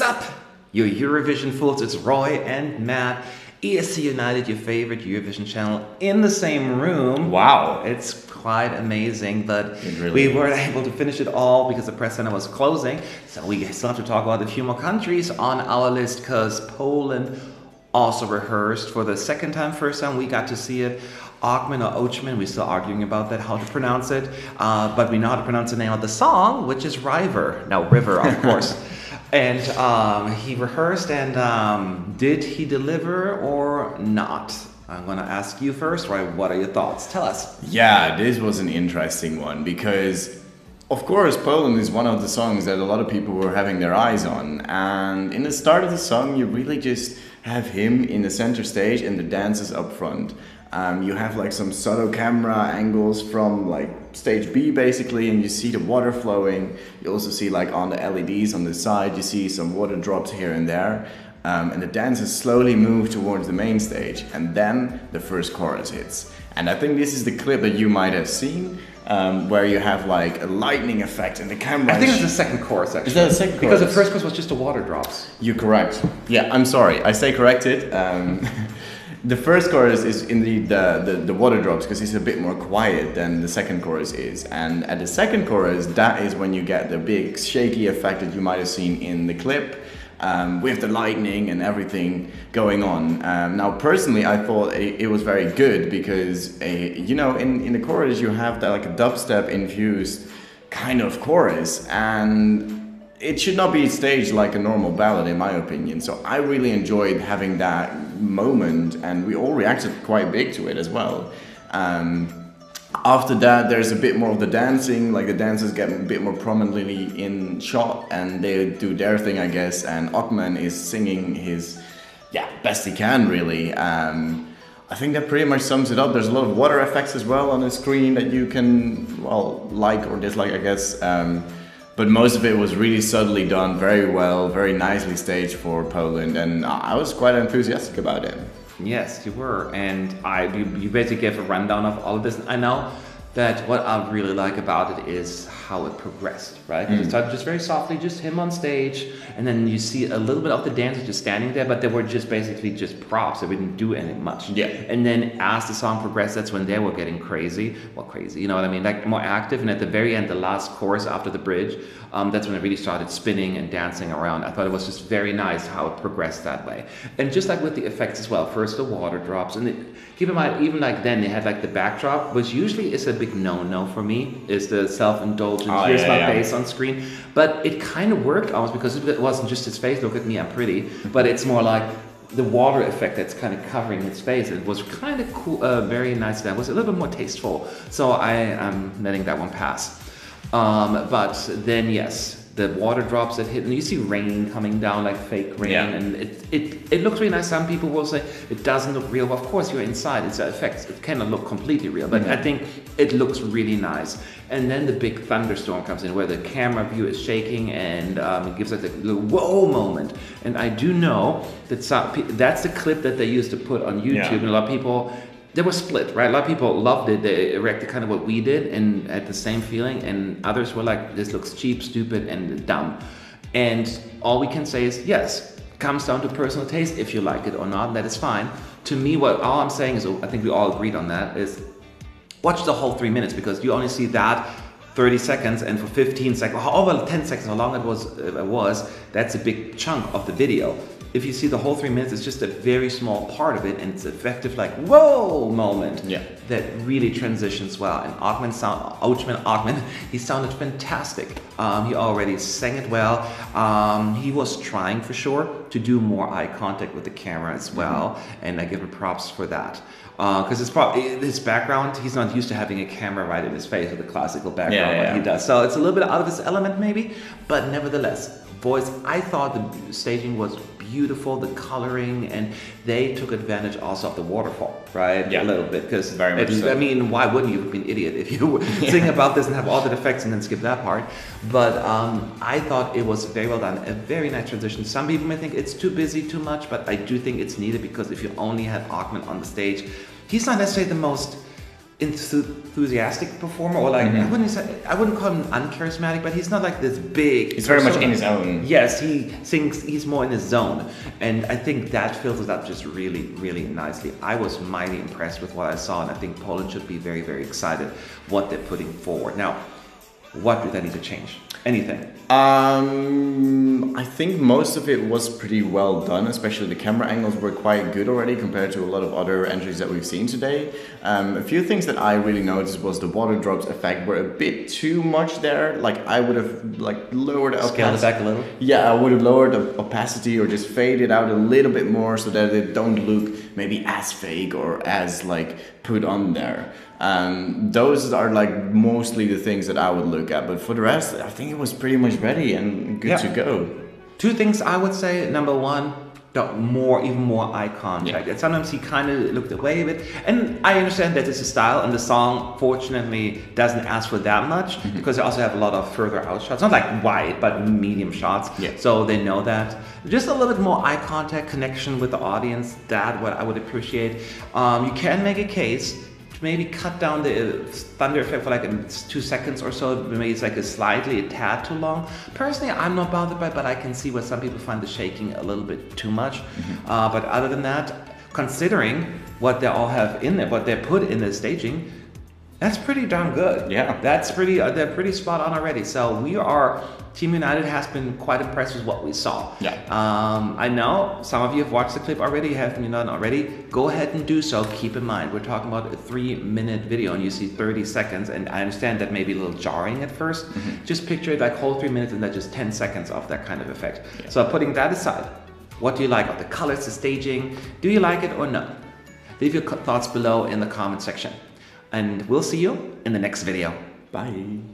up, your Eurovision fools? It's Roy and Matt, ESC United, your favorite Eurovision channel, in the same room. Wow. It's quite amazing, but really we weren't able to finish it all because the press center was closing. So we still have to talk about a few more countries on our list, because Poland also rehearsed for the second time. First time we got to see it. Ochman or Ochman, we're still arguing about that, how to pronounce it. But we know how to pronounce the name of the song, which is River. Now, River, of course. And he rehearsed, and did he deliver or not? I'm going to ask you first, Roy. What are your thoughts? Tell us. Yeah, this was an interesting one because, of course, Poland is one of the songs that a lot of people were having their eyes on. And in the start of the song, you really just have him in the center stage and the dancers up front. You have like some subtle camera angles from like stage B basically, and you see the water flowing. You also see like on the LEDs on the side, you see some water drops here and there. And the dancers slowly move towards the main stage, and then the first chorus hits. And I think this is the clip that you might have seen, where you have like a lightning effect and the camera. I think it's the second chorus, actually. Is that the second chorus? Because the first chorus was just the water drops. You're correct. Yeah, I'm sorry, I say corrected. The first chorus is indeed the water drops, because it's a bit more quiet than the second chorus is. And at the second chorus, that is when you get the big shaky effect that you might have seen in the clip, with the lightning and everything going on. Now, personally, I thought it was very good because, you know, in the chorus you have that like a dubstep infused kind of chorus, and it should not be staged like a normal ballad, in my opinion. So I really enjoyed having that moment, and we all reacted quite big to it as well. After that, there's a bit more of the dancing, like the dancers get a bit more prominently in shot, and they do their thing, I guess, and Ochman is singing his, best he can, really. I think that pretty much sums it up. There's a lot of water effects as well on the screen that you can, well, like or dislike, I guess. But most of it was really subtly done, very well, very nicely staged for Poland, and I was quite enthusiastic about it. Yes, you were, and you basically gave a rundown of all of this. I know that what I really like about it is how it progressed, right? It started just very softly, just him on stage, and then you see a little bit of the dancers just standing there, but they were just basically just props. They didn't do anything much. Yeah. And then as the song progressed, that's when they were getting crazy. Well, crazy, you know what I mean? Like more active. And at the very end, the last chorus after the bridge, that's when it really started spinning and dancing around. I thought it was just very nice how it progressed that way. And just like with the effects as well, first the water drops, and keep in mind, even like then they had like the backdrop, which usually is a big no-no for me, is the self-indulgent, here's my face on screen. But it kind of worked almost, because it wasn't just his face, look at me, I'm pretty, but it's more like the water effect that's kind of covering his face. It was kind of cool, very nice. That was a little bit more tasteful. So I am letting that one pass. But then yes, the water drops that hit, and you see rain coming down, like fake rain, and it looks really nice. Some people will say it doesn't look real. Well, of course, you're inside, it's the effects. It cannot look completely real, but I think it looks really nice. And then the big thunderstorm comes in, where the camera view is shaking, and it gives like a little whoa moment. And I do know that that's the clip that they used to put on YouTube, and a lot of people, they were split, right? A lot of people loved it. They reacted kind of what we did and had the same feeling, and others were like, this looks cheap, stupid, and dumb. And all we can say is, yes, comes down to personal taste. If you like it or not, that is fine. To me, all I'm saying is, I think we all agreed on that, is watch the whole 3 minutes, because you only see that 30 seconds, and for 15 seconds, however 10 seconds, how long it was, that's a big chunk of the video. If you see the whole 3 minutes, it's just a very small part of it, and it's effective, like, whoa moment that really transitions well. And Ochman, he sounded fantastic. He already sang it well. He was trying for sure to do more eye contact with the camera as well, and I give him props for that. Because his background, he's not used to having a camera right in his face with a classical background like he does. So it's a little bit out of his element maybe, but nevertheless, boys, I thought the staging was beautiful, the coloring, and they took advantage also of the waterfall, right? A little bit, because very much so. I mean, why wouldn't you be an idiot if you sing about this and have all the effects and then skip that part? But I thought it was very well done, a very nice transition. Some people may think it's too busy, too much, but I do think it's needed, because if you only have Ochman on the stage, he's not necessarily the most enthusiastic performer, or like I wouldn't call him uncharismatic, but he's not like this big. He's very much in his own. Yes, he sings. He's more in his zone, and I think that fills it up just really, really nicely. I was mighty impressed with what I saw, and I think Poland should be very, very excited what they're putting forward. Now, what do they need to change? Anything? I think most of it was pretty well done, especially the camera angles were quite good already compared to a lot of other entries that we've seen today. A few things that I really noticed was the water drops effect were a bit too much there. Like I would have like lowered the Scaled it back a little? Yeah, I would have lowered the opacity or just faded out a little bit more so that it don't look maybe as fake or as like put on there. Those are like mostly the things that I would look at, but for the rest, I think it was pretty much ready and good to go. Two things I would say. Number one, even more eye contact. And sometimes he kind of looked away a bit, and I understand that it's a style, and the song fortunately doesn't ask for that much because they also have a lot of further out shots, not like wide but medium shots. So they know that. Just a little bit more eye contact, connection with the audience. That what I would appreciate. You can make a case to maybe cut down the thunder effect for like 2 seconds or so. Maybe it's like a tad too long. Personally, I'm not bothered by it, but I can see where some people find the shaking a little bit too much. But other than that, considering what they all have in there, what they put in the staging, that's pretty darn good. That's pretty. They're pretty spot on already. So Team United has been quite impressed with what we saw. I know some of you have watched the clip already, have you not already? Go ahead and do so. Keep in mind, we're talking about a 3-minute video and you see 30 seconds, and I understand that may be a little jarring at first. Just picture it like whole 3 minutes and that's just 10 seconds of that kind of effect. So putting that aside, what do you like of the colors, the staging? Do you like it or not? Leave your thoughts below in the comment section. And we'll see you in the next video. Bye.